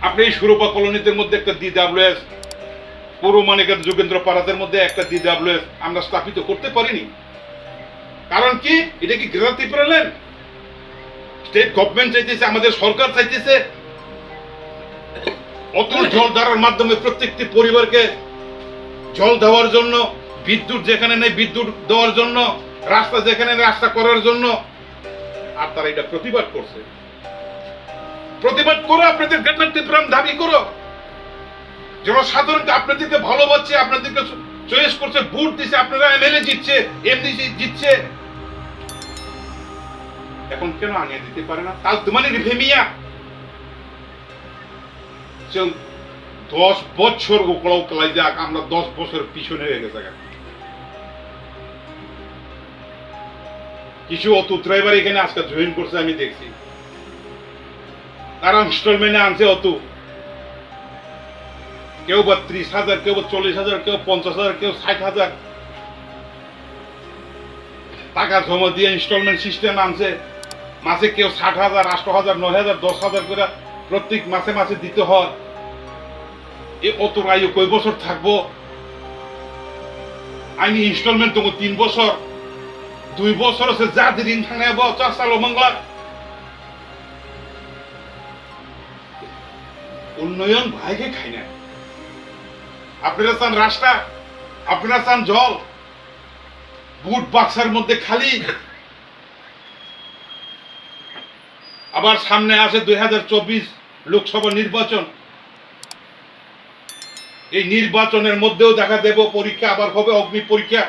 আপনি এই সুরপা কলোনিতে মধ্যে একটা DWS, পুরো মানিকের যোগেন্দ্র পাড়াদের মধ্যে একটা DWS আমরা স্থাপিত করতে পারিনি। কারণ কি? এটা কি গ্রান্তি পেলেন? স্টেট গভর্নমেন্ট চাইতেছে, আমাদের সরকার চাইতেছে অতুল জল ধারার মাধ্যমে প্রত্যেকটি পরিবারকে জল দেওয়ার জন্য, বিদ্যুৎ যেখানে নেই বিদ্যুৎ দেওয়ার জন্য, রাস্তা যেখানে নেই রাস্তা করার জন্য। আর তারা এটা প্রতিবাদ করছে। প্রতিবাদ করো, আপনাদের গ্যারান্টি প্রাণ দাবি করো। জনসাধারণকে আপনাদেরকে ভালোবাসছে, আপনাদেরকে চয়েস করছে, ভোট দিচ্ছে, আপনারা MLA জিতছে, MD জিতছে। এখন কেন আনিয়ে দিতে পারে না? তাল তোমার রিফেমিয়া 10 বছর ওকলাও কলাই যাক, আমরা 10 বছর পিছনে হয়ে গেছে। কিছু অতুত ড্রাইভার এখানে আজকে জয়েন করছে, আমি দেখছি। তারা ইনস্টলমেন্টে আনছে অতু, কেউ 32,000, কেউ 40,000, কেউ 50,000, কেউ 60,000 টাকা জমা দিয়ে ইনস্টলমেন্ট সিস্টেম আনছে। মাসে কেউ 60,000, 8,000, 9,000, 10,000 করে প্রত্যেক মাসে মাসে দিতে হয়। এই অত আয়ু কয় বছর থাকবো? আইনি ইনস্টলমেন্ট তো 3 বছর, 2 বছর আছে যাদের ঋণ থাকবে চাষালো মঙ্গলা। উন্নয়ন ভাইকে খাই না। আপনারা চান রাস্তা, আপনারা চান জল, বুট বাক্সার মধ্যে খালি। আবার সামনে আসে 2024 লোকসভা নির্বাচন। এই নির্বাচনের মধ্যেও দেখা দেব পরীক্ষা আবার হবে, অগ্নি পরীক্ষা।